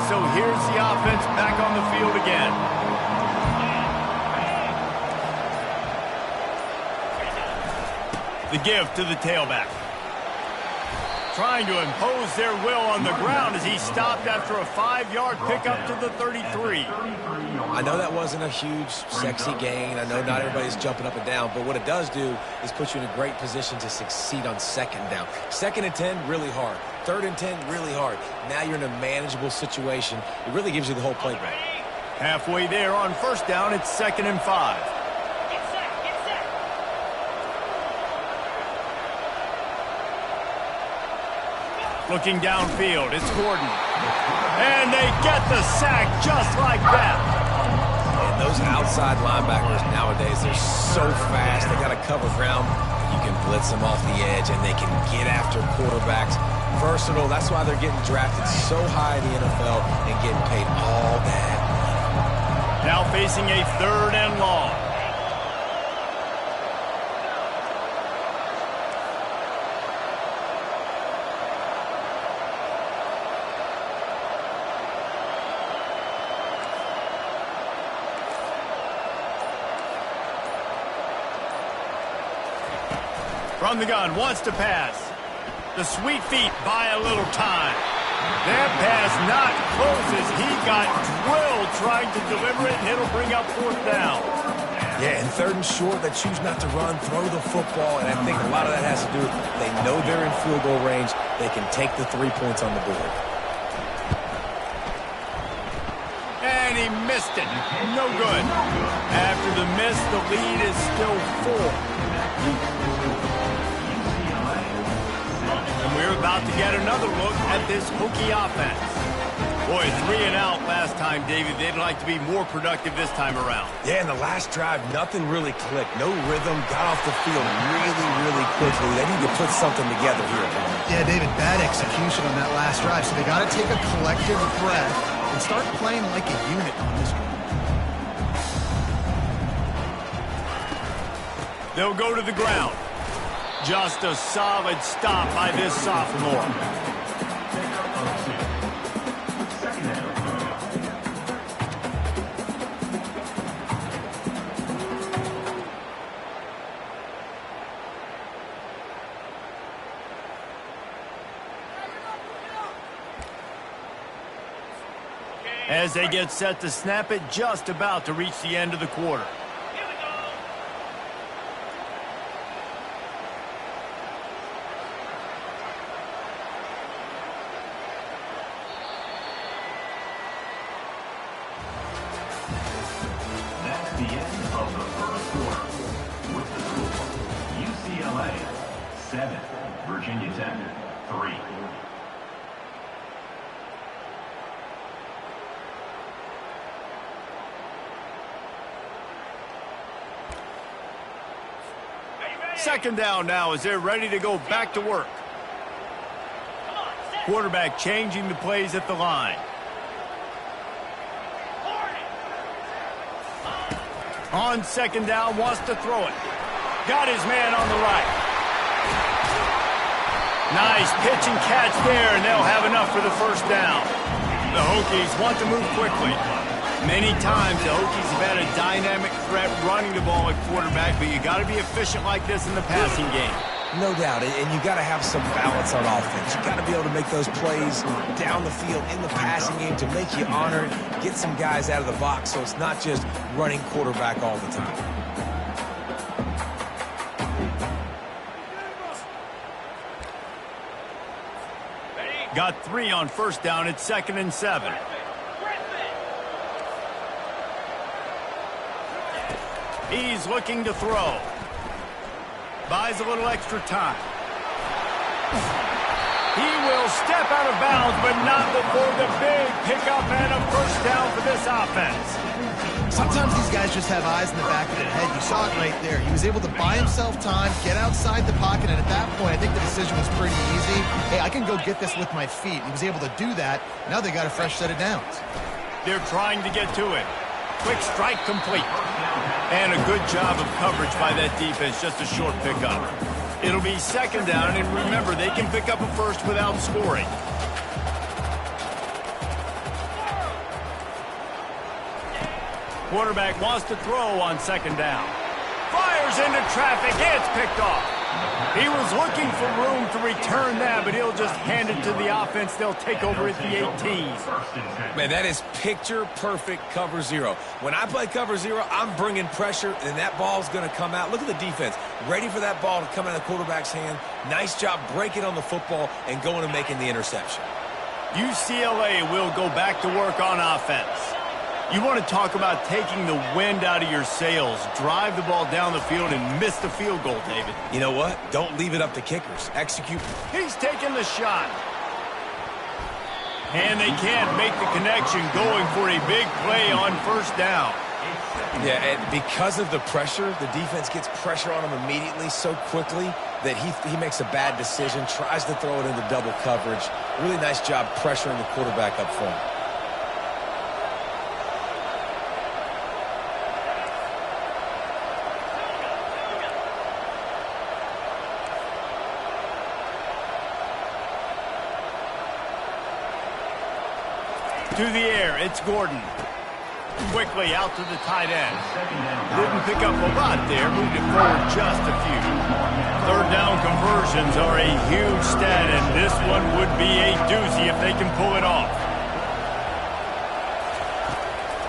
so here's the offense back on the field again. The give to the tailback. Trying to impose their will on the ground as he stopped after a 5-yard pickup to the 33. I know that wasn't a huge, sexy gain. I know not everybody's jumping up and down, but what it does do is put you in a great position to succeed on second down. 2nd and 10, really hard. 3rd and 10, really hard. Now you're in a manageable situation. It really gives you the whole playbook. Halfway there on 1st down, it's 2nd and 5. Looking downfield, it's Gordon. And they get the sack just like that. And those outside linebackers nowadays, they're so fast. They got to cover ground. You can blitz them off the edge, and they can get after quarterbacks. Versatile. That's why they're getting drafted so high in the NFL and getting paid all that. Now facing a 3rd and long. From the gun, wants to pass. The sweet feet buy a little time. That pass not closes. He got drilled trying to deliver it, and it'll bring up 4th down. Yeah, and 3rd and short, they choose not to run, throw the football, and I think a lot of that has to do with they know they're in field goal range. They can take the 3 points on the board. And he missed it. No good. After the miss, the lead is still 4. And we're about to get another look at this Hokie offense. Boy, 3 and out last time, David. They'd like to be more productive this time around. Yeah, in the last drive, nothing really clicked. No rhythm, got off the field really, really quickly. They need to put something together here. Yeah, David, bad execution on that last drive. So they got to take a collective breath and start playing like a unit on this one. They'll go to the ground. Just a solid stop by this sophomore. As they get set to snap it, just about to reach the end of the quarter. That's the end of the 1st quarter. With the score, UCLA 7, Virginia Tech 3. Second down now as they're ready to go back to work. Quarterback changing the plays at the line. On 2nd down, wants to throw it. Got his man on the right. Nice pitch and catch there, and they'll have enough for the 1st down. The Hokies want to move quickly. Many times the Hokies have had a dynamic threat running the ball at quarterback, but you got to be efficient like this in the passing game. No doubt, and you got to have some balance on offense. You got to be able to make those plays down the field in the passing game to make you honor it, get some guys out of the box so it's not just running quarterback all the time. Got 3 on 1st down. It's 2nd and 7. He's looking to throw. Buys a little extra time. He will step out of bounds, but not before the big pickup and a 1st down for this offense. Sometimes these guys just have eyes in the back of their head. You saw it right there. He was able to buy himself time, get outside the pocket, and at that point, I think the decision was pretty easy. Hey, I can go get this with my feet. He was able to do that. Now they got a fresh set of downs. They're trying to get to it. Quick strike complete. And a good job of coverage by that defense, just a short pickup. It'll be 2nd down, and remember, they can pick up a 1st without scoring. Quarterback wants to throw on second down. Fires into traffic. It's picked off. He was looking for room to return that, but he'll just hand it to the offense. They'll take over at the 18. Man, that is picture-perfect cover zero. When I play cover zero, I'm bringing pressure, and that ball's going to come out. Look at the defense. Ready for that ball to come out of the quarterback's hand. Nice job breaking on the football and going and making the interception. UCLA will go back to work on offense. You want to talk about taking the wind out of your sails. Drive the ball down the field and miss the field goal, David. You know what? Don't leave it up to kickers. Execute. He's taking the shot. And they can't make the connection, going for a big play on first down. Yeah, and because of the pressure, the defense gets pressure on him immediately so quickly that he makes a bad decision, tries to throw it into double coverage. Really nice job pressuring the quarterback up front. To the air, it's Gordon. Quickly out to the tight end. Didn't pick up a lot there, moved it forward just a few. Third down conversions are a huge stat, and this one would be a doozy if they can pull it off.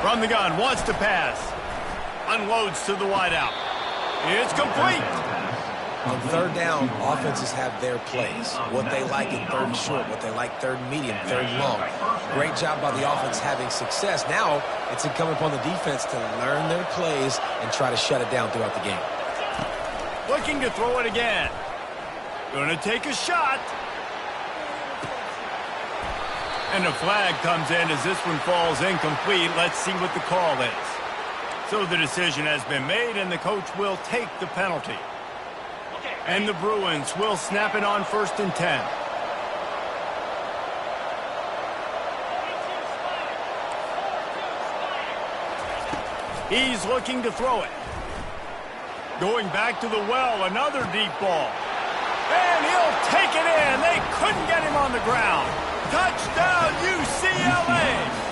From the gun, wants to pass. Unloads to the wideout. It's complete. On third down, offenses have their plays. What they like in third and short, what they like third and medium, third and long. Great job by the offense having success. Now, it's incumbent upon the defense to learn their plays and try to shut it down throughout the game. Looking to throw it again. Going to take a shot. And a flag comes in as this one falls incomplete. Let's see what the call is. So the decision has been made, and the coach will take the penalty. And the Bruins will snap it on 1st and 10. He's looking to throw it. Going back to the well, another deep ball. And he'll take it in. They couldn't get him on the ground. Touchdown, UCLA!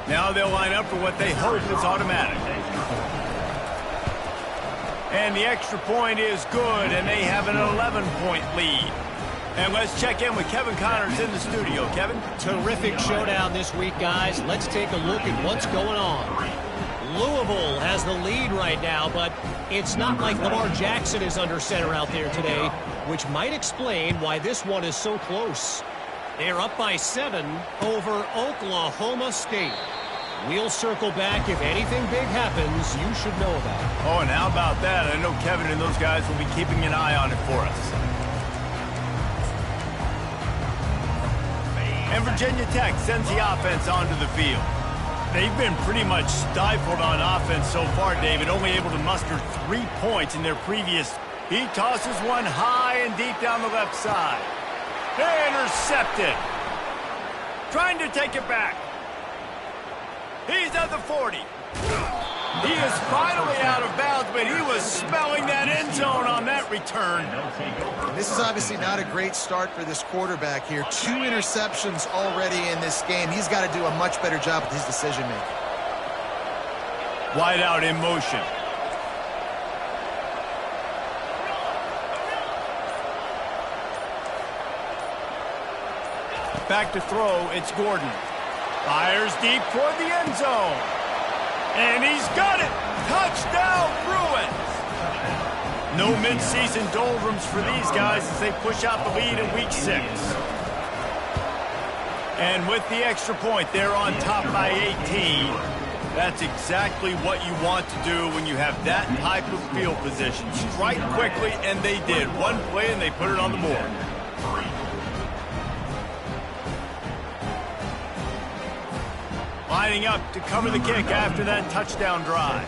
Now they'll line up for what they hope is automatic. And the extra point is good, and they have an 11-point lead. And let's check in with Kevin Connors in the studio. Kevin? Terrific showdown this week, guys. Let's take a look at what's going on. Louisville has the lead right now, but it's not like Lamar Jackson is under center out there today, which might explain why this one is so close. They're up by 7 over Oklahoma State. We'll circle back. If anything big happens, you should know about it. Oh, and how about that? I know Kevin and those guys will be keeping an eye on it for us. And Virginia Tech sends the offense onto the field. They've been pretty much stifled on offense so far, David, only able to muster 3 points in their previous. He tosses one high and deep down the left side. Intercepted. Trying to take it back. He's at the 40. He is finally out of bounds, but he was smelling that end zone on that return. This is obviously not a great start for this quarterback here. 2 interceptions already in this game. He's got to do a much better job with his decision-making. Wide out in motion. Back to throw, it's Gordon. Fires deep toward the end zone. And he's got it. Touchdown, Bruins. No midseason doldrums for these guys as they push out the lead in week 6. And with the extra point, they're on top by 18. That's exactly what you want to do when you have that type of field position. Strike quickly, and they did. One play, and they put it on the board. Lining up to cover the kick after that touchdown drive.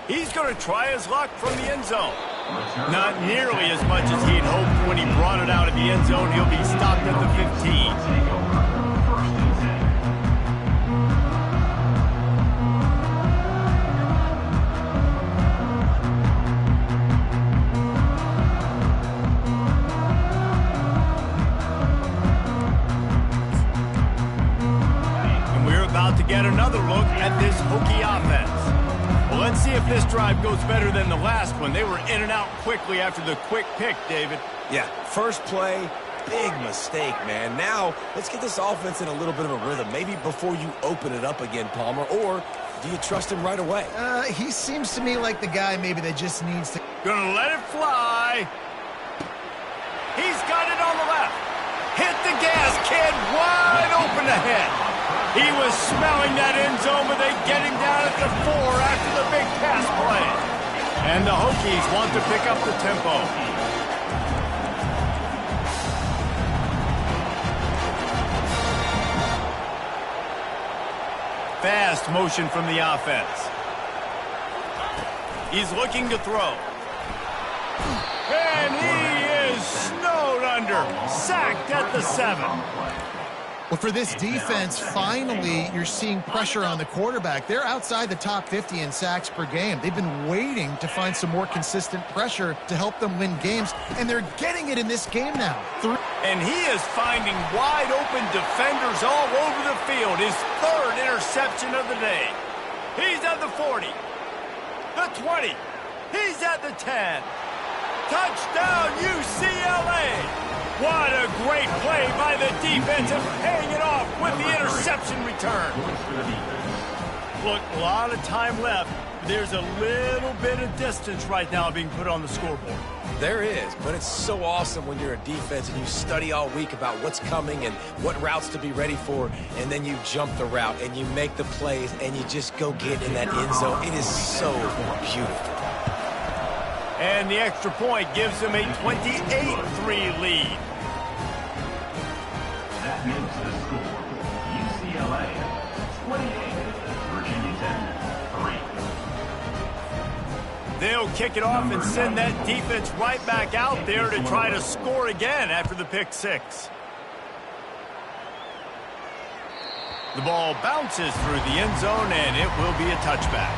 He's going to try his luck from the end zone. Not nearly as much as he'd hoped when he brought it out of the end zone. He'll be stopped at the 15. 15. about to get another look at this Hokie offense. Well, let's see if this drive goes better than the last one. They were in and out quickly after the quick pick, David. Yeah, first play, big mistake, man. Now, let's get this offense in a little bit of a rhythm. Maybe before you open it up again, Palmer, or do you trust him right away? He seems to me like the guy maybe that just needs to... Gonna let it fly. He's got it on the left. Hit the gas, kid. Wide open ahead. He was smelling that end zone, but they get him down at the 4 after the big pass play. And the Hokies want to pick up the tempo. Fast motion from the offense. He's looking to throw. And he is snowed under. Sacked at the 7. Well, for this defense, finally, you're seeing pressure on the quarterback. They're outside the top 50 in sacks per game. They've been waiting to find some more consistent pressure to help them win games, and they're getting it in this game now. And he is finding wide open defenders all over the field. His 3rd interception of the day. He's at the 40, the 20, he's at the 10. Touchdown, UCLA! What a great play by the defense and paying it off with the interception return. Look, a lot of time left. There's a little bit of distance right now being put on the scoreboard. There is, but it's so awesome when you're a defense and you study all week about what's coming and what routes to be ready for, and then you jump the route and you make the plays and you just go get in that end zone. It is so beautiful. And the extra point gives them a 28-3 lead. That makes the score UCLA 28, Virginia Tech 3. They'll kick it off and send that defense right back out there to try to score again after the pick 6. The ball bounces through the end zone, and it will be a touchback.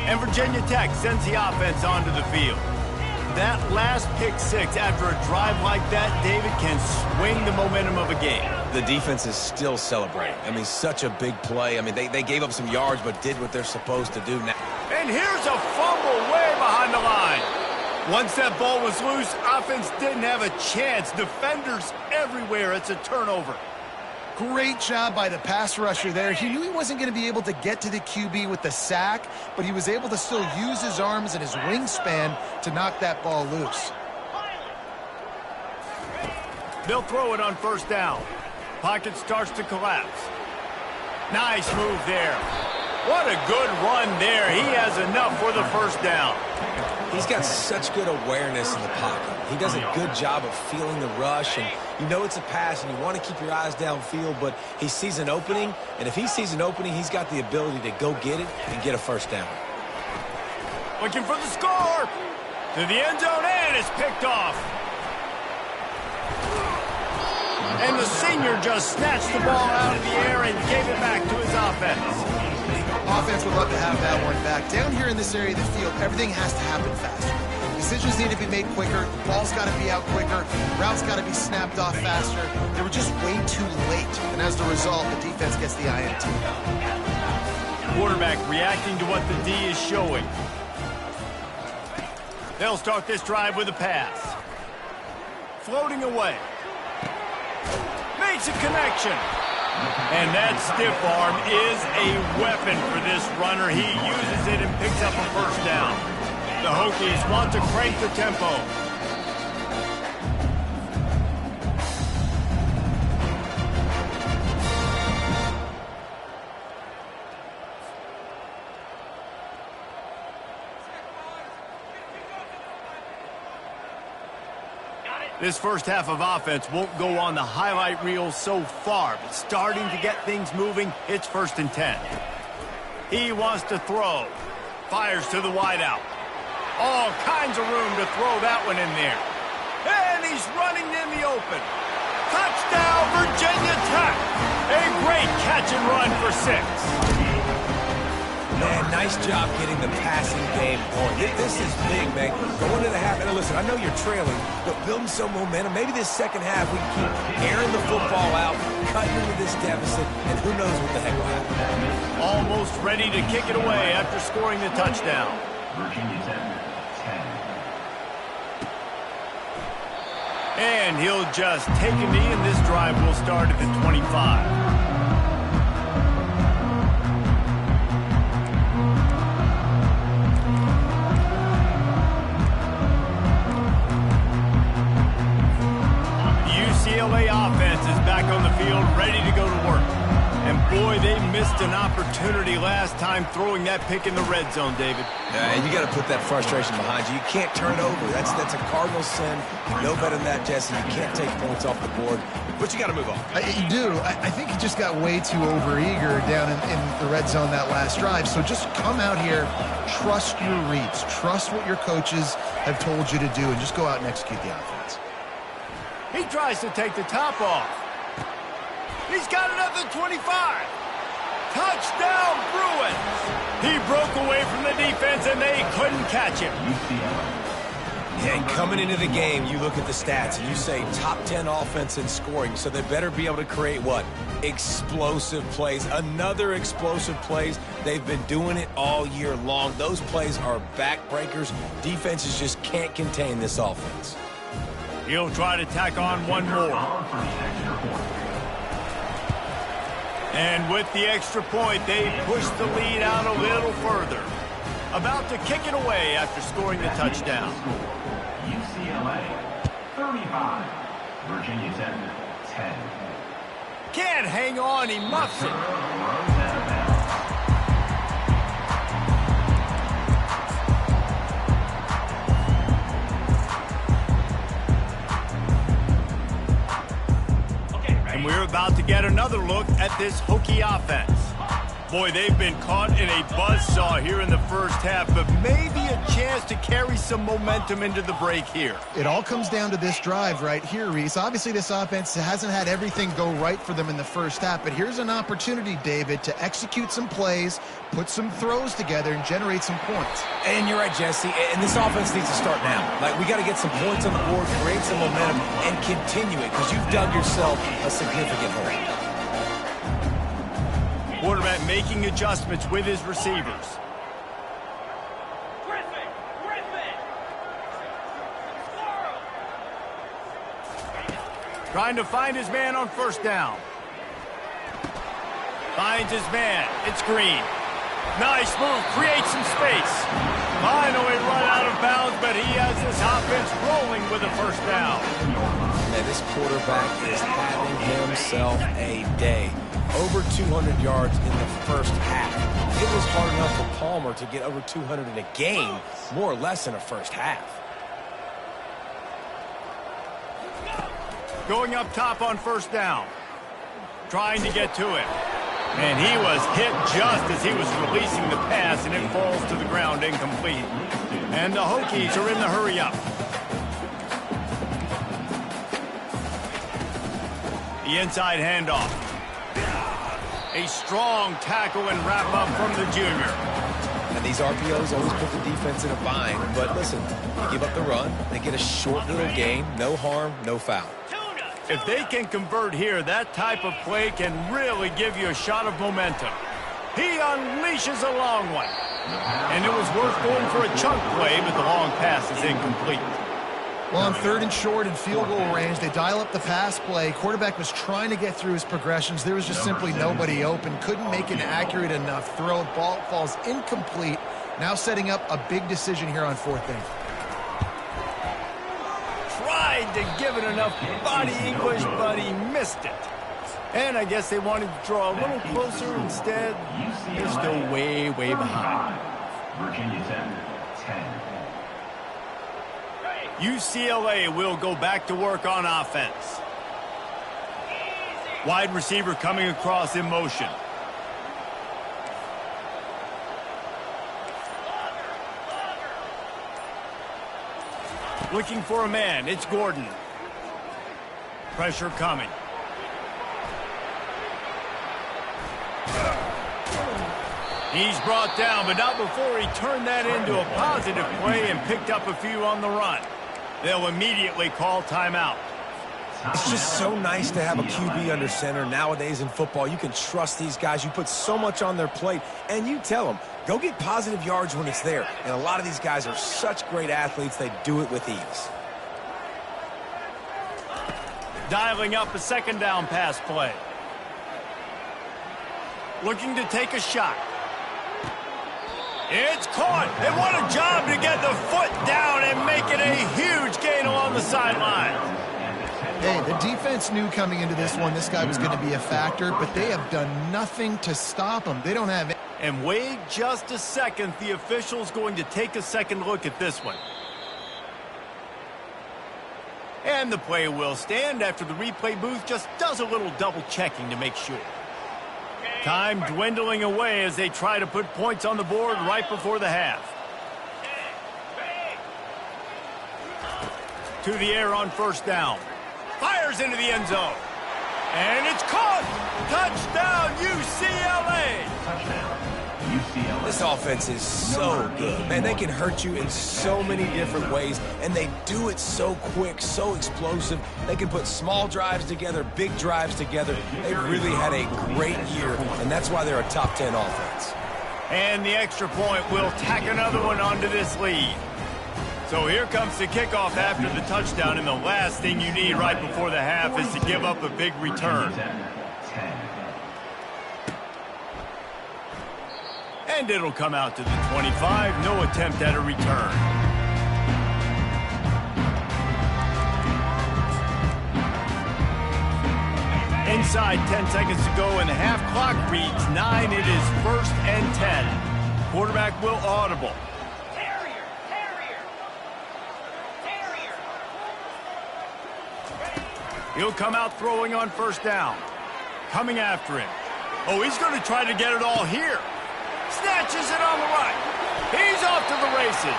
And Virginia Tech sends the offense onto the field. That last pick 6 after a drive like that, David, can swing the momentum of a game. The defense is still celebrating. I mean, such a big play. I mean, they gave up some yards but did what they're supposed to do now. And here's a fumble way behind the line. Once that ball was loose, offense didn't have a chance. Defenders everywhere. It's a turnover. Great job by the pass rusher there. He knew he wasn't going to be able to get to the QB with the sack, but he was able to still use his arms and his wingspan to knock that ball loose. They'll throw it on first down. Pocket starts to collapse. Nice move there. What a good run there. He has enough for the first down. He's got such good awareness in the pocket. He does a good job of feeling the rush, and you know it's a pass, and you want to keep your eyes downfield, but he sees an opening, and if he sees an opening, he's got the ability to go get it and get a first down. Looking for the score. To the end zone, and it's picked off. And the senior just snatched the ball out of the air and gave it back to his offense. Offense would love to have that one back. Down here in this area of the field, everything has to happen faster. Decisions need to be made quicker. The ball's got to be out quicker. Routes got to be snapped off faster. They were just way too late. And as the result, the defense gets the INT. Quarterback reacting to what the D is showing. They'll start this drive with a pass. Floating away. Makes a connection. And that stiff arm is a weapon for this runner. He uses it and picks up a first down. The Hokies want to crank the tempo. This first half of offense won't go on the highlight reel so far, but starting to get things moving, it's 1st and 10. He wants to throw. Fires to the wideout. All kinds of room to throw that one in there. And he's running in the open. Touchdown, Virginia Tech. A great catch and run for 6. Man, nice job getting the passing game going. This is big, man. Going into the half, and listen, I know you're trailing, but building some momentum. Maybe this second half we can keep airing the football out, cutting into this deficit, and who knows what the heck will happen. Almost ready to kick it away after scoring the touchdown. Virginia Tech, 10. And he'll just take a knee, and this drive will start at the 25. UCLA offense is back on the field, ready to go to work. And boy, they missed an opportunity last time throwing that pick in the red zone, David. And you got to put that frustration behind you. You can't turn it over. That's a cardinal sin. You know better than that, Jesse. You can't take points off the board, but you got to move on. You do. I think he just got way too overeager down in the red zone that last drive. So just come out here, trust your reads, trust what your coaches have told you to do, and just go out and execute the offense. He tries to take the top off. He's got another 25. Touchdown, Bruins. He broke away from the defense, and they couldn't catch him. And coming into the game, you look at the stats, and you say top 10 offense in scoring, so they better be able to create what? Explosive plays. Another explosive plays. They've been doing it all year long. Those plays are backbreakers. Defenses just can't contain this offense. He'll try to tack on one more. And with the extra point, they push the lead out a little further. About to kick it away after scoring the touchdown. UCLA, 35. Virginia Tech, 10. Can't hang on, he muffs it. And we're about to get another look at this Hokie offense. Boy, they've been caught in a buzzsaw here in the first half, but maybe a chance to carry some momentum into the break here. It all comes down to this drive right here, Reese. Obviously, this offense hasn't had everything go right for them in the first half, but here's an opportunity, David, to execute some plays, put some throws together, and generate some points. And you're right, Jesse, and this offense needs to start now. Like, we got to get some points on the board, create some momentum, and continue it, because you've dug yourself a significant hole. Quarterback making adjustments with his receivers. Trying to find his man on first down. Finds his man. It's Green. Nice move. Creates some space. Finally run out of bounds, but he has this offense rolling with a first down. Man, this quarterback is having himself a day. Over 200 yards in the first half. It was hard enough for Palmer to get over 200 in a game, more or less in a first half. Going up top on first down. Trying to get to it. And he was hit just as he was releasing the pass, and it falls to the ground incomplete. And the Hokies are in the hurry up. The inside handoff. A strong tackle and wrap-up from the junior. And these RPOs always put the defense in a bind. But listen, you give up the run, they get a short little gain, no harm, no foul. If they can convert here, that type of play can really give you a shot of momentum. He unleashes a long one. And it was worth going for a chunk play, but the long pass is incomplete. Well, on third and short and field goal range, they dial up the pass play. Quarterback was trying to get through his progressions. There was just simply nobody open. Couldn't make an accurate enough throw. Ball falls incomplete. Now setting up a big decision here on fourth down. Tried to give it enough body English, but he missed it. And I guess they wanted to draw a little closer instead. They're still way, way behind. Virginia Tech, 10. UCLA will go back to work on offense. Wide receiver coming across in motion. Looking for a man. It's Gordon. Pressure coming. He's brought down, but not before he turned that into a positive play and picked up a few on the run. They'll immediately call timeout. It's just so nice to have a QB under center. Nowadays in football, you can trust these guys. You put so much on their plate, and you tell them, go get positive yards when it's there. And a lot of these guys are such great athletes, they do it with ease. Dialing up a second down pass play. Looking to take a shot. It's caught. And what a job to get the foot down and make it a huge gain along the sideline. Hey, the defense knew coming into this one this guy was going to be a factor, but they have done nothing to stop him. They don't have it. And wait just a second. The official's going to take a second look at this one. And the play will stand after the replay booth just does a little double checking to make sure. Time dwindling away as they try to put points on the board right before the half. To the air on first down. Fires into the end zone. And it's caught. Touchdown, UCLA. Touchdown, UCLA. This offense is so good. Man, they can hurt you in so many different ways, and they do it so quick, so explosive. They can put small drives together, big drives together. They've really had a great year, and that's why they're a top 10 offense. And the extra point will tack another one onto this lead. So here comes the kickoff after the touchdown, and the last thing you need right before the half is to give up a big return. And it'll come out to the 25. No attempt at a return. Inside 10 seconds to go, and the half clock reads 9. It is 1st and 10. Quarterback will audible. He'll come out throwing on first down. Coming after him. Oh, he's going to try to get it all here. Snatches it on the right. He's off to the races.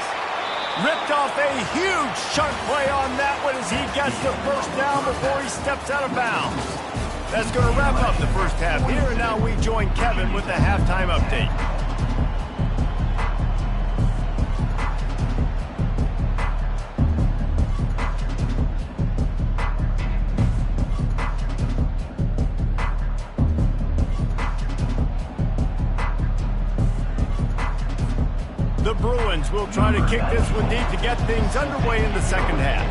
Ripped off a huge chunk play on that one as he gets the first down before he steps out of bounds. That's going to wrap up the first half here, and now we join Kevin with the halftime update. The Bruins will try to kick this one deep to get things underway in the second half.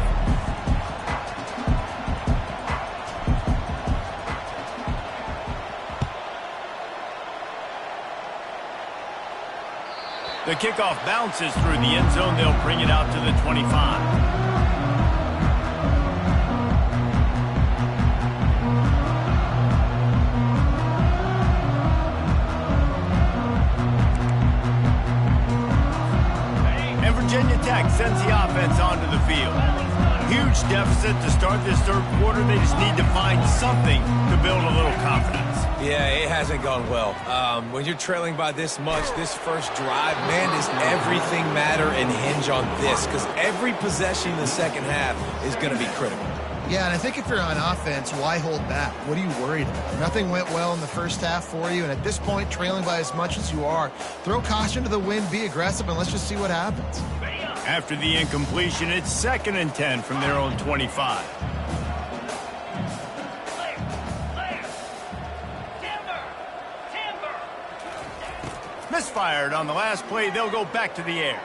The kickoff bounces through the end zone. They'll bring it out to the 25. Virginia Tech sends the offense onto the field. Huge deficit to start this third quarter. They just need to find something to build a little confidence. Yeah, it hasn't gone well. When you're trailing by this much, this first drive, man, does everything matter and hinge on this? Because every possession in the second half is going to be critical. Yeah, and I think if you're on offense, why hold back? What are you worried about? Nothing went well in the first half for you, and at this point, trailing by as much as you are, throw caution to the wind, be aggressive, and let's just see what happens. After the incompletion, it's 2nd and 10 from their own 25. Misfired on the last play. They'll go back to the air.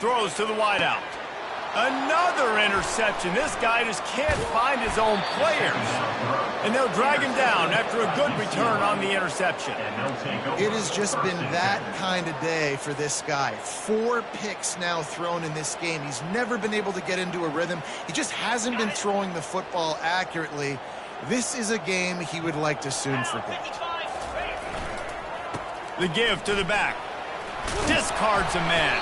Throws to the wideout. Another interception. This guy just can't find his own players. And they'll drag him down after a good return on the interception. It has just been that kind of day for this guy. 4 picks now thrown in this game. He's never been able to get into a rhythm. He just hasn't been throwing the football accurately. This is a game he would like to soon forget. The give to the back. Discards a man.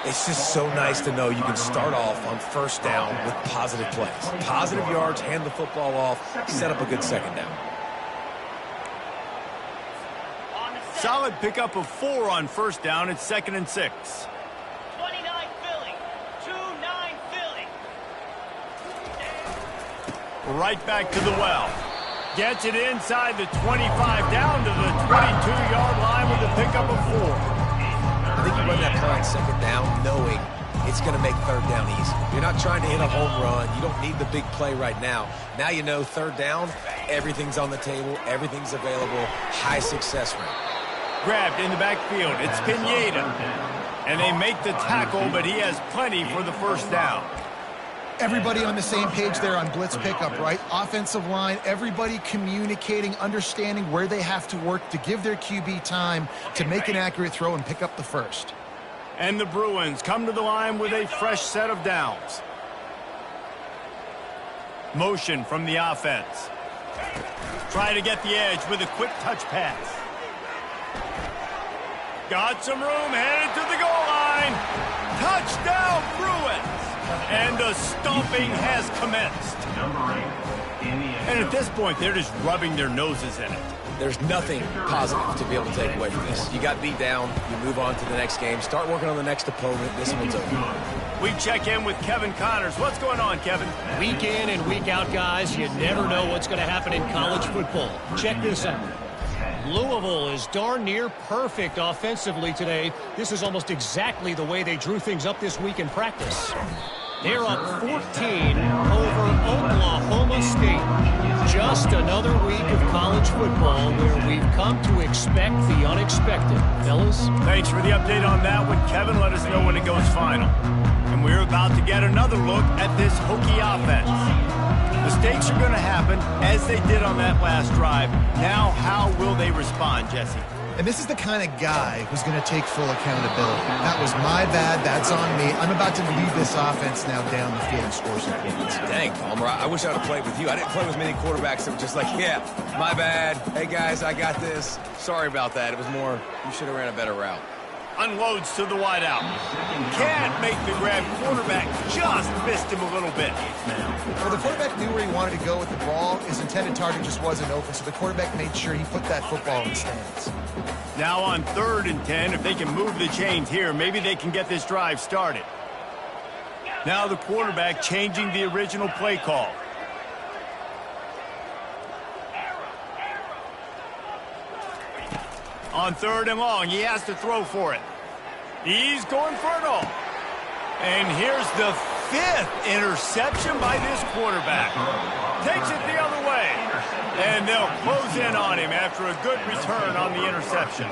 It's just so nice to know you can start off on first down with positive plays. Positive yards, hand the football off, set up a good second down. Solid pickup of 4 on first down. It's 2nd and 6. 29 Philly. 2-9 Philly. Right back to the well. Gets it inside the 25, down to the 22-yard line with a pickup of 4. I think you run that play on second down knowing it's going to make third down easy. You're not trying to hit a home run. You don't need the big play right now. Now you know third down, everything's on the table, everything's available, high success rate. Grabbed in the backfield. It's Pineda. And they make the tackle, but he has plenty for the first down. Everybody on the same page there on blitz pickup, right? Offensive line, everybody communicating, understanding where they have to work to give their QB time to make an accurate throw and pick up the first. And the Bruins come to the line with a fresh set of downs. Motion from the offense. Try to get the edge with a quick touch pass. Got some room, headed to the goal line. Touchdown, Bruins! And the stomping has commenced. And at this point, they're just rubbing their noses in it. There's nothing positive to be able to take away from this. You got beat down, you move on to the next game, start working on the next opponent. This one's over. We check in with Kevin Connors. What's going on, Kevin? Week in and week out, guys, you never know what's going to happen in college football. Check this out. Louisville is darn near perfect offensively today. This is almost exactly the way they drew things up this week in practice. They're up 14 over Oklahoma State. Just another week of college football where we've come to expect the unexpected. Fellas? Thanks for the update on that one, Kevin. Let us know when it goes final. And we're about to get another look at this Hokie offense. Mistakes are going to happen, as they did on that last drive. Now, how will they respond, Jesse? And this is the kind of guy who's going to take full accountability. That was my bad. That's on me. I'm about to lead this offense now down the field and score some points. Dang, Palmer, I wish I would have played with you. I didn't play with many quarterbacks that were just like, yeah, my bad. Hey, guys, I got this. Sorry about that. It was more, you should have ran a better route. Unloads to the wideout. Can't make the grab. Quarterback just missed him a little bit. Well, the quarterback knew where he wanted to go with the ball. His intended target just wasn't open, so the quarterback made sure he put that football in the stands. Now on 3rd and 10, if they can move the chains here, maybe they can get this drive started. Now the quarterback changing the original play call. On 3rd and long, he has to throw for it. He's going for it all. And here's the 5th interception by this quarterback. Takes it the other way. And they'll close in on him after a good return on the interception.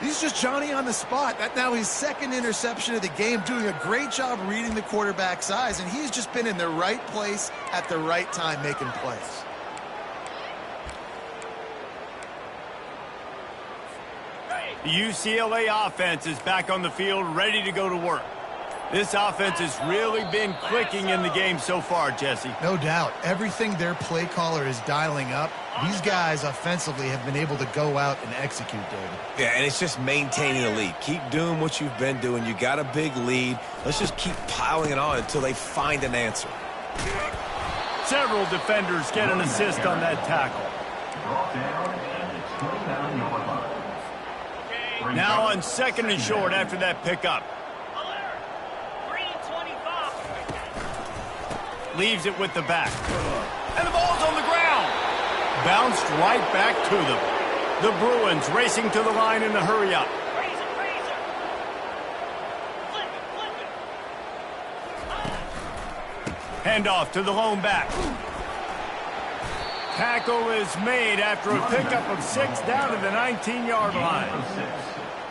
He's just Johnny on the spot. That's now his 2nd interception of the game, doing a great job reading the quarterback's eyes, and he's just been in the right place at the right time making plays. The UCLA offense is back on the field, ready to go to work. This offense has really been clicking in the game so far, Jesse. No doubt. Everything their play caller is dialing up, these guys offensively have been able to go out and execute, David. Yeah, and it's just maintaining the lead. Keep doing what you've been doing. You got a big lead. Let's just keep piling it on until they find an answer. Several defenders get an assist on that tackle. Now on 2nd and short after that pickup. Leaves it with the back. And the ball's on the ground. Bounced right back to them. The Bruins racing to the line in a hurry-up. Handoff to the lone back. Tackle is made after a pickup of 6 down to the 19-yard line.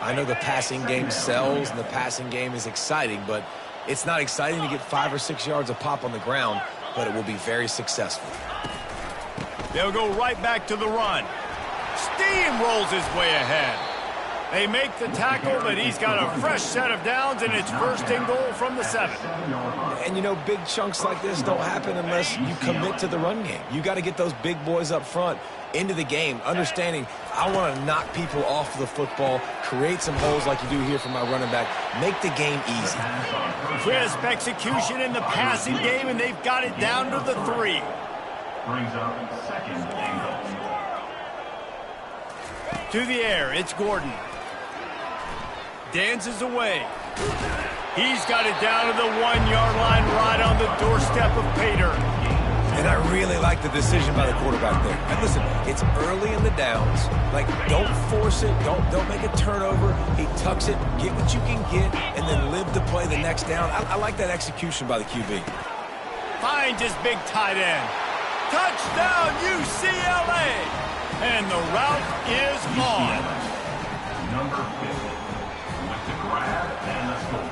I know the passing game sells and the passing game is exciting, but it's not exciting to get 5 or 6 yards of pop on the ground, but it will be very successful. They'll go right back to the run. Steamrolls his way ahead. They make the tackle, but he's got a fresh set of downs, and it's 1st and goal from the 7. And, you know, big chunks like this don't happen unless you commit to the run game. You got to get those big boys up front into the game, understanding I want to knock people off the football, create some holes like you do here for my running back, make the game easy. Crisp execution in the passing game, and they've got it down to the 3. Brings up 2nd and goal. To the air, it's Gordon. Dances away. He's got it down to the 1-yard line right on the doorstep of Pater. And I really like the decision by the quarterback there. And listen, it's early in the downs. Like, don't force it. Don't make a turnover. He tucks it, get what you can get, and then live to play the next down. I like that execution by the QB. Finds his big tight end. Touchdown, UCLA! And the route is on. Number 50 with the grab and the score.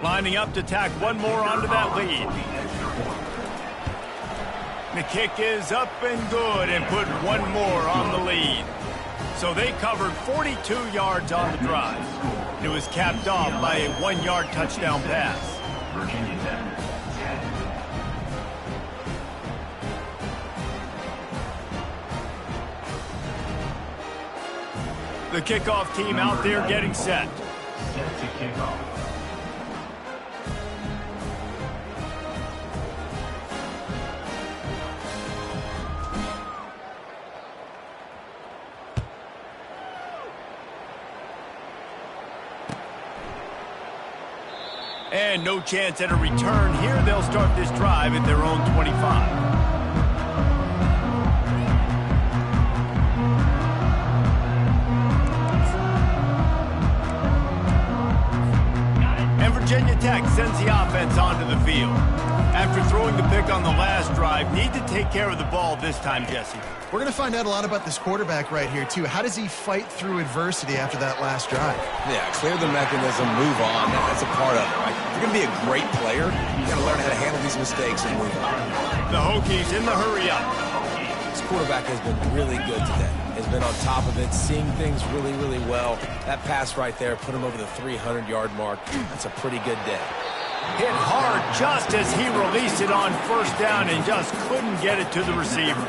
Lining up to tack one more onto that lead. The kick is up and good and put one more on the lead. So they covered 42 yards on the drive. It was capped off by a 1-yard touchdown pass. Virginia Tech, 10. The kickoff team out there getting set. Set to kick off. And no chance at a return here. They'll start this drive at their own 25. And Virginia Tech sends the offense onto the field. After throwing the pick on the last drive, need to take care of the ball this time, Jesse. We're going to find out a lot about this quarterback right here, too. How does he fight through adversity after that last drive? Yeah, clear the mechanism, move on. That's a part of it, right? If you're going to be a great player, you got to learn how to handle these mistakes and move on. The Hokies in the hurry up. This quarterback has been really good today. Has been on top of it, seeing things really, really well. That pass right there put him over the 300-yard mark. That's a pretty good day. Hit hard just as he released it on first down and just couldn't get it to the receiver.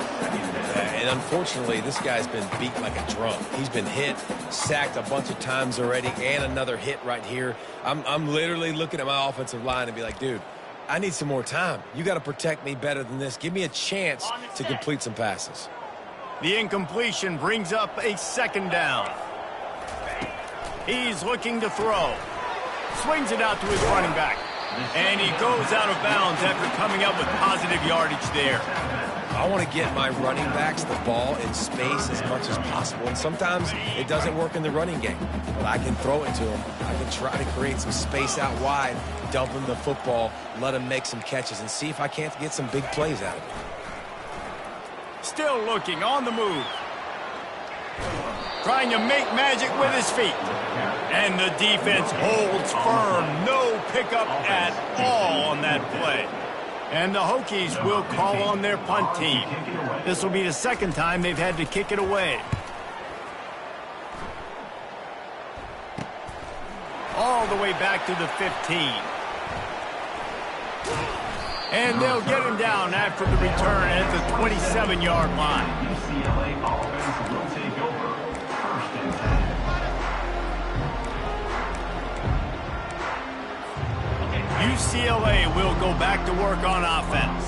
And unfortunately, this guy's been beat like a drum. He's been hit, sacked a bunch of times already, and another hit right here. I'm literally looking at my offensive line and be like, dude, I need some more time. You got to protect me better than this. Give me a chance to complete some passes. The incompletion brings up a second down. He's looking to throw. Swings it out to his running back. And he goes out of bounds after coming up with positive yardage there. I want to get my running backs the ball in space as much as possible. And sometimes it doesn't work in the running game. But I can throw it to him. I can try to create some space out wide, dump him the football, let him make some catches, and see if I can't get some big plays out of it. Still looking on the move. Trying to make magic with his feet. And the defense holds firm. No pickup at all on that play. And the Hokies will call on their punt team. This will be the second time they've had to kick it away. All the way back to the 15. And they'll get him down after the return at the 27-yard line. UCLA offense will take over. First and 10. UCLA will go back to work on offense.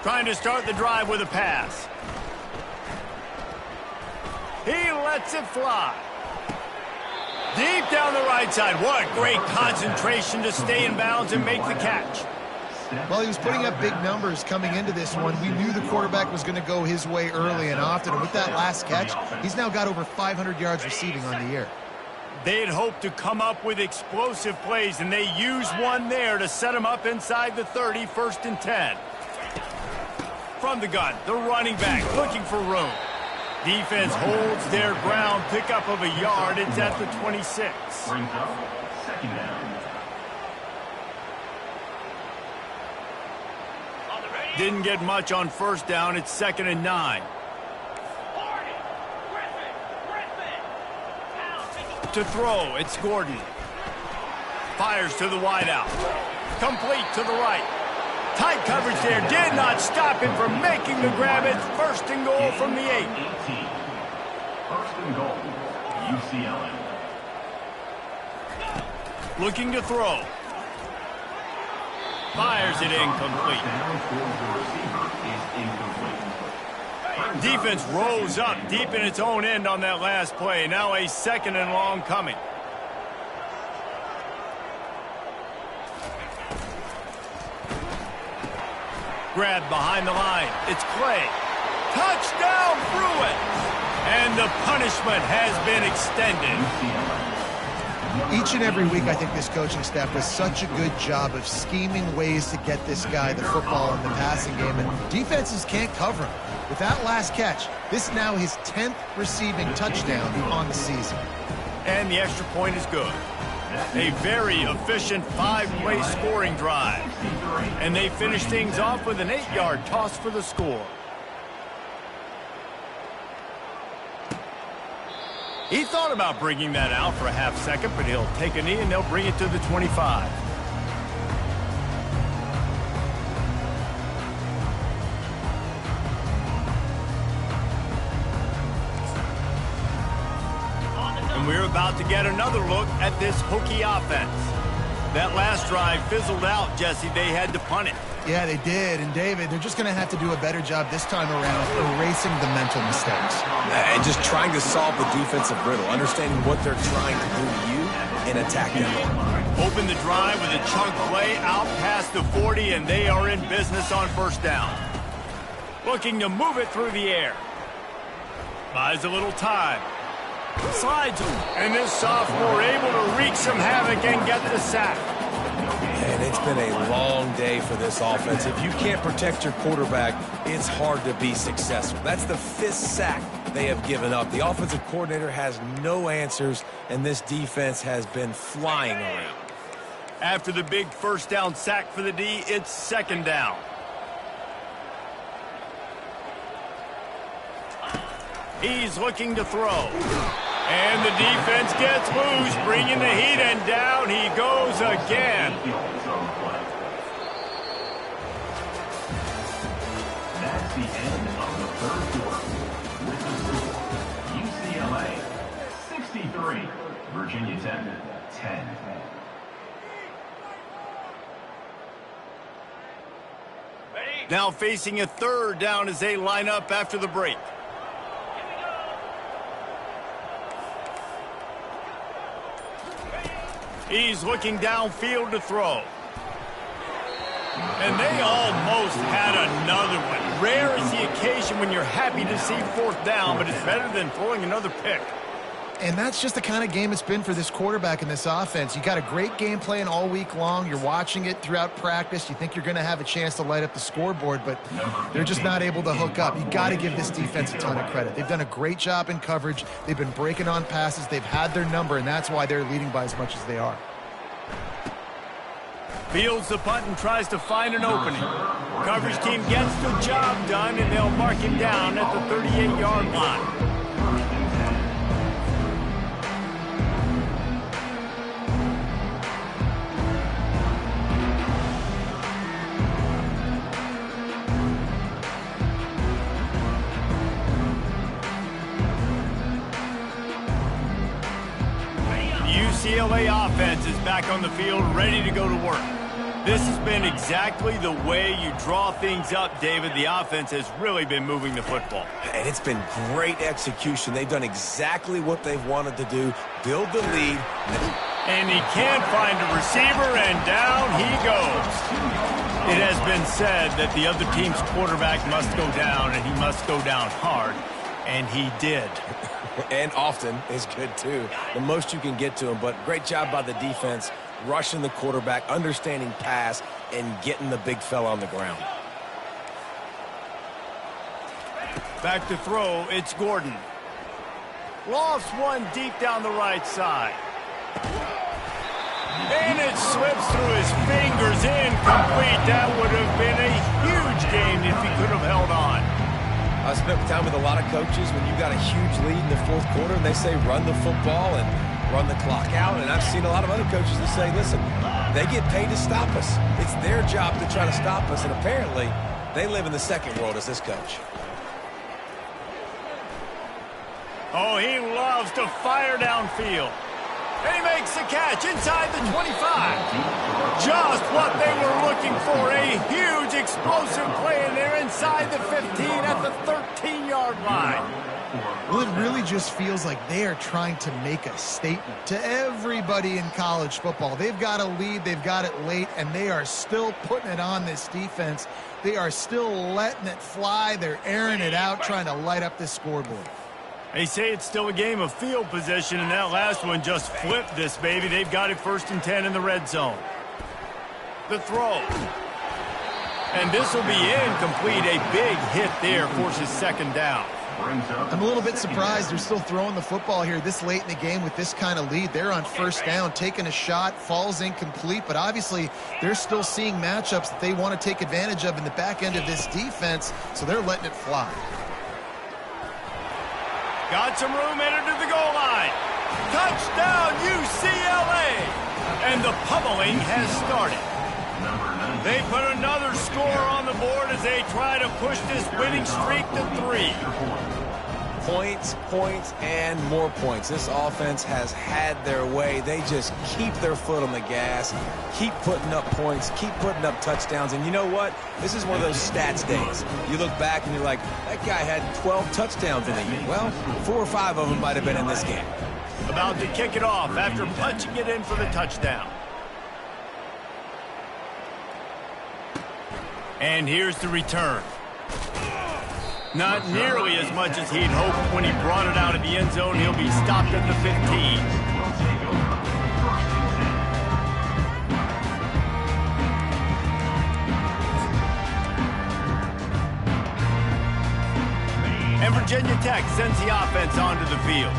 Trying to start the drive with a pass. He lets it fly. Deep down the right side. What great concentration to stay in bounds and make the catch. Well, he was putting up big numbers coming into this one. We knew the quarterback was going to go his way early and often. And with that last catch, he's now got over 500 yards receiving on the year. They had hoped to come up with explosive plays, and they used one there to set him up inside the 30, 1st and 10. From the gun, the running back looking for room. Defense holds their ground, pickup of a yard. It's at the 26. Brings up second down. Didn't get much on first down. It's 2nd and 9. To throw, it's Gordon. Fires to the wideout. Complete to the right. Tight coverage there. Did not stop him from making the grab. It's 1st and goal from the 8. 18. First and goal. UCLA. Looking to throw. Fires it incomplete. Defense rolls up deep in its own end on that last play. Now a 2nd and long coming. Grab behind the line. It's Clay. Touchdown, Bruin! And the punishment has been extended. Each and every week, I think this coaching staff does such a good job of scheming ways to get this guy the football in the passing game, and defenses can't cover him. With that last catch, this is now his 10th receiving touchdown on the season. And the extra point is good. A very efficient 5-play scoring drive. And they finish things off with an 8-yard toss for the score. He thought about bringing that out for a half second, but he'll take a knee and they'll bring it to the 25. And we're about to get another look at this Hokie offense. That last drive fizzled out, Jesse. They had to punt it. Yeah, they did. And, David, they're just going to have to do a better job this time around erasing the mental mistakes. And just trying to solve the defensive riddle, understanding what they're trying to do to you and attack them. Open the drive with a chunk play out past the 40, and they are in business on 1st down. Looking to move it through the air. Buys a little time. Slides, and this sophomore able to wreak some havoc and get the sack. And it's been a long day for this offense. If you can't protect your quarterback, it's hard to be successful. That's the 5th sack they have given up. The offensive coordinator has no answers, and this defense has been flying around. After the big 1st down sack for the D, it's 2nd down. He's looking to throw. And the defense gets loose, bringing the heat, and down he goes again. That's the end of the 3rd quarter. With the score, UCLA 63, Virginia Tech 10. Now facing a 3rd down as they line up after the break. He's looking downfield to throw. And they almost had another one. Rare is the occasion when you're happy to see 4th down, but it's better than throwing another pick. And that's just the kind of game it's been for this quarterback and this offense. You got a great game plan all week long. You're watching it throughout practice. You think you're going to have a chance to light up the scoreboard, but they're just not able to hook up. You got to give this defense a ton of credit. They've done a great job in coverage. They've been breaking on passes. They've had their number, and that's why they're leading by as much as they are. Fields the punt and tries to find an opening. Coverage team gets the job done, and they'll mark him down at the 38-yard line. UCLA offense is back on the field, ready to go to work. This has been exactly the way you draw things up, David. The offense has really been moving the football. And it's been great execution. They've done exactly what they've wanted to do, build the lead. And he can't find a receiver, and down he goes. It has been said that the other team's quarterback must go down, and he must go down hard, and he did. And often is good, too. The most you can get to him, but great job by the defense, rushing the quarterback, understanding pass, and getting the big fella on the ground. Back to throw, it's Gordon. Lofts one deep down the right side. And it slips through his fingers, incomplete. That would have been a huge game if he could have held on. I spent time with a lot of coaches when you got a huge lead in the 4th quarter and they say run the football and run the clock out. And I've seen a lot of other coaches that say, listen, they get paid to stop us. It's their job to try to stop us. And apparently they live in the second world as this coach. Oh, he loves to fire downfield. And he makes the catch inside the 25. Just what they were looking for. A huge explosive play, and they're inside the 15 at the 13-yard line. Well, it really just feels like they are trying to make a statement to everybody in college football. They've got a lead, they've got it late, and they are still putting it on this defense. They are still letting it fly. They're airing it out, trying to light up this scoreboard. They say it's still a game of field position, and that last one just flipped this baby. They've got it 1st and 10 in the red zone. The throw. And this will be incomplete. A big hit there forces 2nd down. I'm a little bit surprised they're still throwing the football here this late in the game with this kind of lead. They're on 1st down, taking a shot, falls incomplete, but obviously they're still seeing matchups that they want to take advantage of in the back end of this defense, so they're letting it fly. Got some room, entered to the goal line. Touchdown, UCLA! And the pummeling has started. They put another score on the board as they try to push this winning streak to 3. Points, points, and more points. This offense has had their way. They just keep their foot on the gas, keep putting up points, keep putting up touchdowns. And you know what? This is one of those stats days. You look back and you're like, that guy had 12 touchdowns in a year. Well, 4 or 5 of them might have been in this game. About to kick it off after punching it in for the touchdown. And here's the return. Not nearly as much as he'd hoped when he brought it out of the end zone. He'll be stopped at the 15. And Virginia Tech sends the offense onto the field.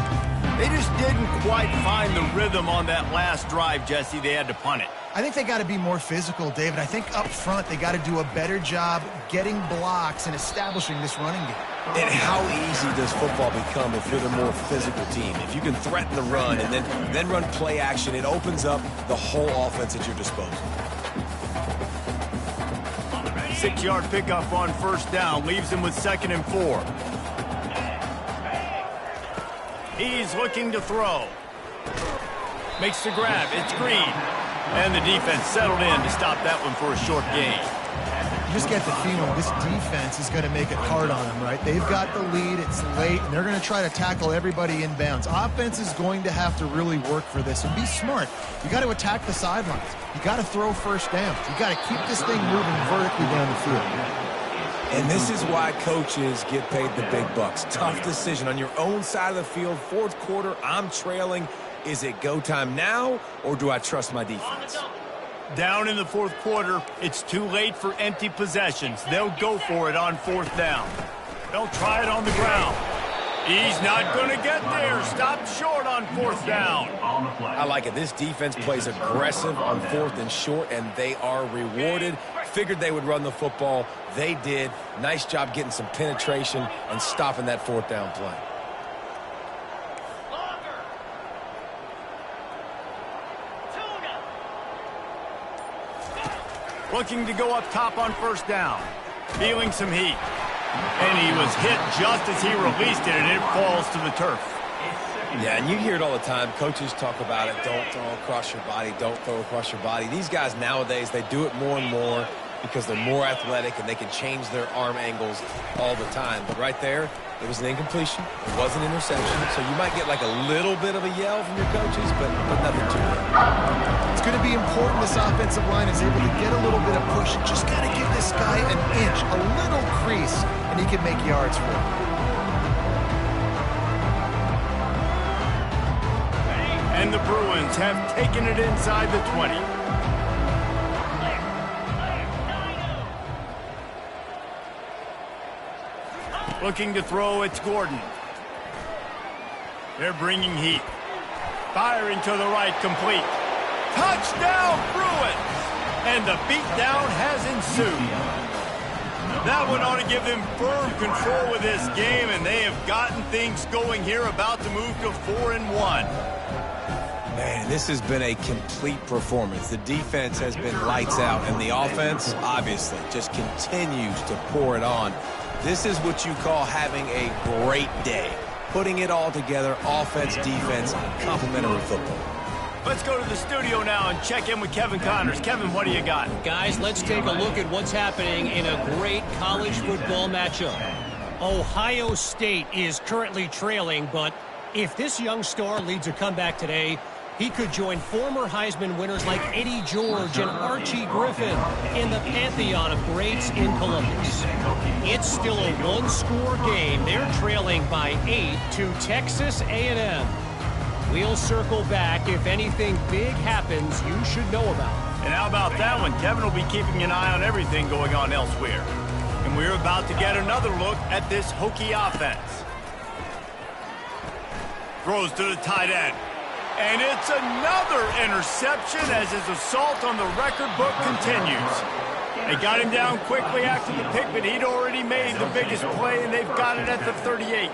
They just didn't quite find the rhythm on that last drive, Jesse. They had to punt it. I think they got to be more physical, David. I think up front they got to do a better job getting blocks and establishing this running game. And how easy does football become if you're the more physical team? If you can threaten the run and then run play action, it opens up the whole offense at your disposal. 6-yard pickup on 1st down leaves him with 2nd and 4. He's looking to throw. Makes the grab. It's Green. And the defense settled in to stop that one for a short gain. You just get the feeling this defense is going to make it hard on them, right? They've got the lead. It's late, and they're going to try to tackle everybody in bounds. Offense is going to have to really work for this and be smart. You got to attack the sidelines. You got to throw 1st downs. You got to keep this thing moving vertically down the field. And this is why coaches get paid the big bucks. Tough decision on your own side of the field. 4th quarter, I'm trailing. Is it go time now, or do I trust my defense? Down in the 4th quarter, it's too late for empty possessions. They'll go for it on 4th down. They'll try it on the ground. He's not going to get there. Stopped short on 4th down. I like it. This defense plays aggressive on 4th and short, and they are rewarded. Figured they would run the football. They did. Nice job getting some penetration and stopping that 4th down play. Looking to go up top on 1st down. Feeling some heat. And he was hit just as he released it, and it falls to the turf. Yeah, and you hear it all the time. Coaches talk about it. Don't throw across your body. Don't throw across your body. These guys nowadays, they do it more and more because they're more athletic and they can change their arm angles all the time. But right there, it was an incompletion. It was an interception. So you might get like a little bit of a yell from your coaches, but nothing too big. It's going to be important this offensive line is able to get a little bit of push. Just got to give this guy an inch, a little crease, and he can make yards for it. And the Bruins have taken it inside the 20. Looking to throw, it's Gordon. They're bringing heat. Firing to the right, complete. Touchdown, Bruins! And the beatdown has ensued. That one ought to give them firm control of this game, and they have gotten things going here, about to move to 4-1. Man, this has been a complete performance. The defense has been lights out, and the offense, obviously, just continues to pour it on. This is what you call having a great day. Putting it all together, offense, defense, complementary football. Let's go to the studio now and check in with Kevin Connors. Kevin, what do you got? Guys, let's take a look at what's happening in a great college football matchup. Ohio State is currently trailing, but if this young star leads a comeback today, he could join former Heisman winners like Eddie George and Archie Griffin in the pantheon of greats in Columbus. It's still a one-score game. They're trailing by 8 to Texas A&M. We'll circle back if anything big happens you should know about. And how about that one? Kevin will be keeping an eye on everything going on elsewhere. And we're about to get another look at this Hokie offense. Throws to the tight end. And it's another interception as his assault on the record book continues. They got him down quickly after the pick, but he'd already made the biggest play, and they've got it at the 38.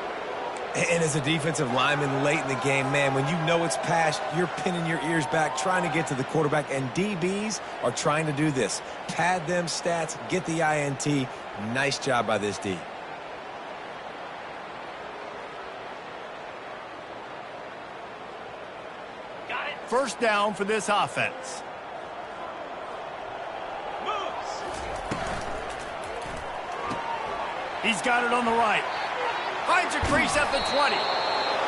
And as a defensive lineman late in the game, man, when you know it's past, you're pinning your ears back, trying to get to the quarterback, and DBs are trying to do this. Pad them stats, get the INT. Nice job by this D. First down for this offense. He's got it on the right. Finds a crease at the 20.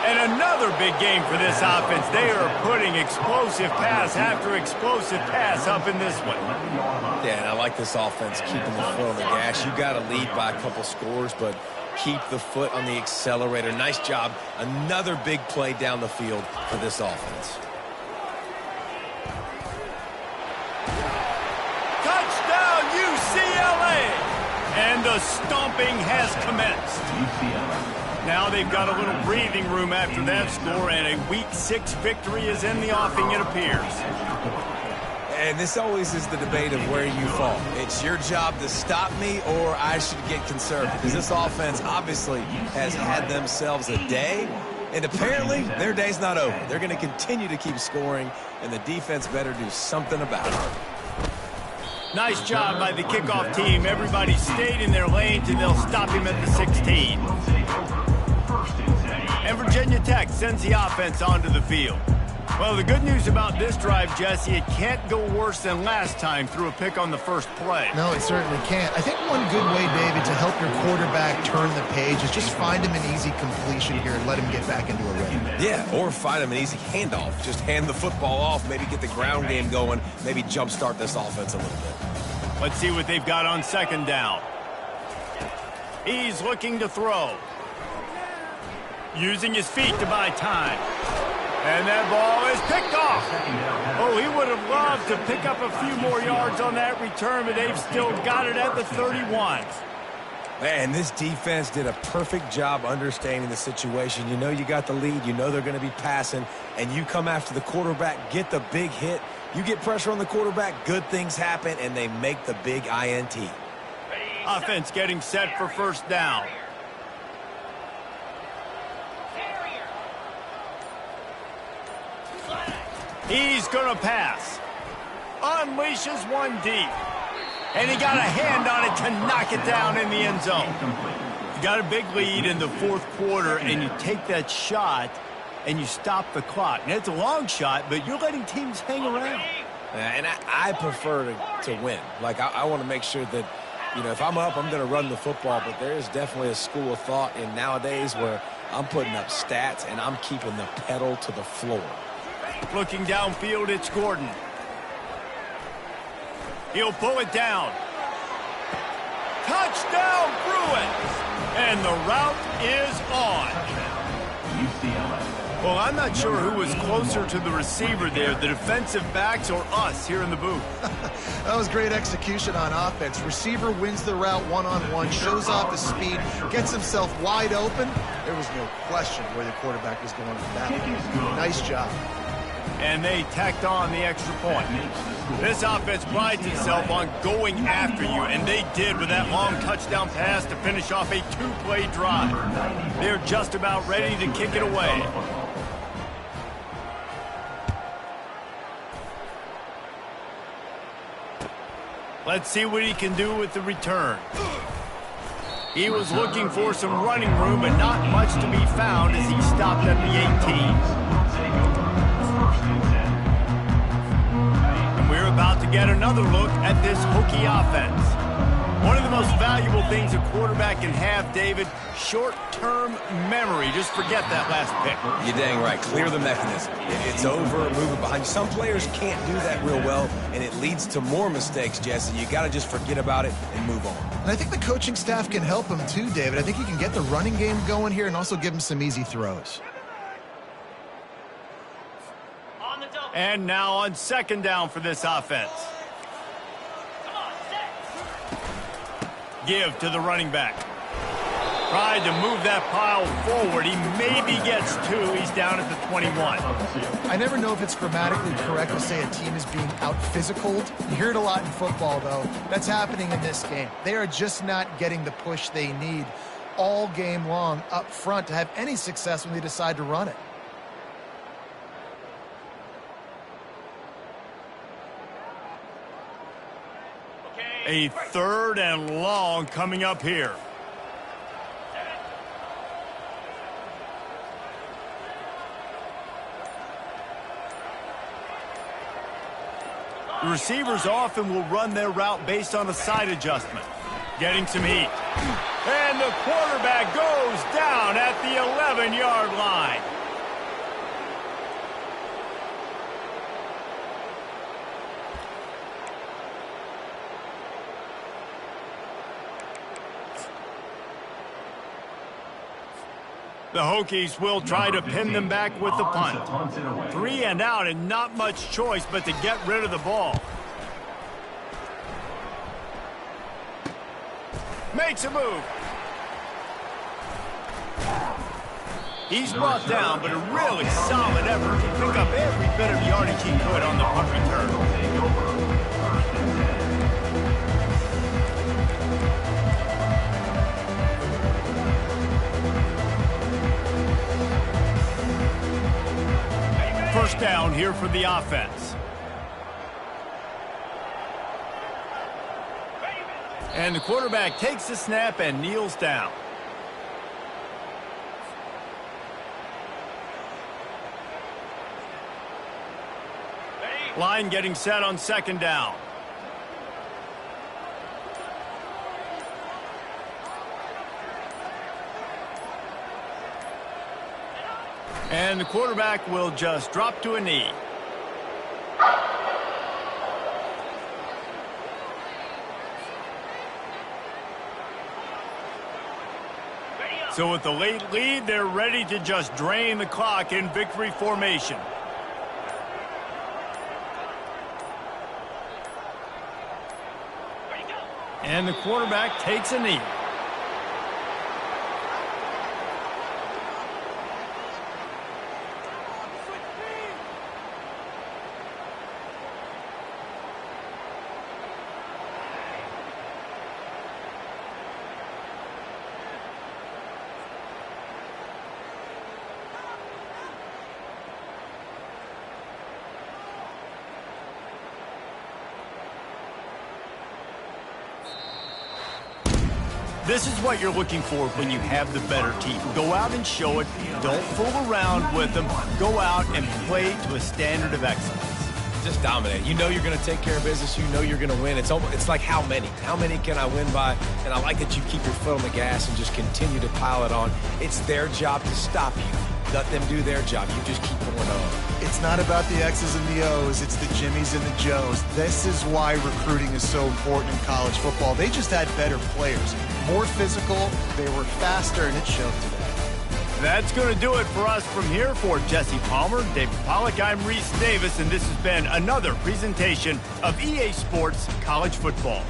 And another big game for this offense. They are putting explosive pass after explosive pass up in this one. Yeah, and I like this offense keeping the foot on the gas. You got to lead by a couple scores, but keep the foot on the accelerator. Nice job. Another big play down the field for this offense. Touchdown, UCLA! And the stomping has commenced. Now they've got a little breathing room after that score, and a Week 6 victory is in the offing, it appears. And this always is the debate of where you fall. It's your job to stop me, or I should get conservative. Because this offense obviously has had themselves a day, and apparently their day's not over. They're going to continue to keep scoring, and the defense better do something about it. Nice job by the kickoff team. Everybody stayed in their lanes, and they'll stop him at the 16. And Virginia Tech sends the offense onto the field. Well, the good news about this drive, Jesse, it can't go worse than last time through a pick on the first play. No, it certainly can't. I think one good way, David, to help your quarterback turn the page is just find him an easy completion here and let him get back into a rhythm. Yeah, or find him an easy handoff. Just hand the football off, maybe get the ground game going, maybe jumpstart this offense a little bit. Let's see what they've got on second down. He's looking to throw. Using his feet to buy time. And that ball is picked off. Oh, he would have loved to pick up a few more yards on that return, but they've still got it at the 31. Man, this defense did a perfect job understanding the situation. You know you got the lead. You know they're going to be passing, and you come after the quarterback, get the big hit. You get pressure on the quarterback, good things happen, and they make the big INT. Offense getting set for first down. He's going to pass. Unleashes one deep. And he got a hand on it to knock it down in the end zone. You got a big lead in the fourth quarter, and you take that shot, and you stop the clock. And it's a long shot, but you're letting teams hang around. And I prefer to win. Like, I want to make sure that, you know, if I'm up, I'm going to run the football. But there is definitely a school of thought in nowadays where I'm putting up stats, and I'm keeping the pedal to the floor. Looking downfield, it's Gordon. He'll pull it down. Touchdown, Bruins! And the route is on. Well, I'm not sure who was closer to the receiver there, the defensive backs or us here in the booth. That was great execution on offense. Receiver wins the route one-on-one, shows off his speed, gets himself wide open. There was no question where the quarterback was going from that one. Nice job. And they tacked on the extra point. This offense prides itself on going after you, and they did with that long touchdown pass to finish off a two-play drive. They're just about ready to kick it away. Let's see what he can do with the return. He was looking for some running room, but not much to be found as he stopped at the 18. get another look at this Hokie offense. One of the most valuable things a quarterback can have, David, short-term memory. Just forget that last pick. You're dang right. Clear the mechanism. It's over, move it behind you. Some players can't do that real well, and it leads to more mistakes, Jesse. You got to just forget about it and move on. And I think the coaching staff can help him too, David. I think he can get the running game going here and also give him some easy throws. On the double. And now on second down for this offense. Come on, set. Give to the running back. Tried to move that pile forward. He maybe gets two. He's down at the 21. I never know if it's grammatically correct to say a team is being out-physicaled. You hear it a lot in football, though. That's happening in this game. They are just not getting the push they need all game long up front to have any success when they decide to run it. A third and long coming up here. The receivers often will run their route based on a side adjustment. Getting some heat. And the quarterback goes down at the 11-yard line. The Hokies will try to pin them back with the punt. 3 and out and not much choice but to get rid of the ball. Makes a move. He's brought down, but a really solid effort to pick up every bit of yardage he could on the punt return. First down here for the offense. And the quarterback takes the snap and kneels down. Line getting set on second down. And the quarterback will just drop to a knee. So with the late lead, they're ready to just drain the clock in victory formation. And the quarterback takes a knee. This is what you're looking for when you have the better team. Go out and show it. Don't fool around with them. Go out and play to a standard of excellence. Just dominate. You know you're going to take care of business. You know you're going to win. It's like how many? How many can I win by? And I like that you keep your foot on the gas and just continue to pile it on. It's their job to stop you. Let them do their job. You just keep going on. It's not about the X's and the O's. It's the Jimmies and the Joes. This is why recruiting is so important in college football. They just had better players. More physical, they were faster, and it showed today. That's going to do it for us from here. For Jesse Palmer, David Pollack, I'm Reese Davis, and this has been another presentation of EA Sports College Football.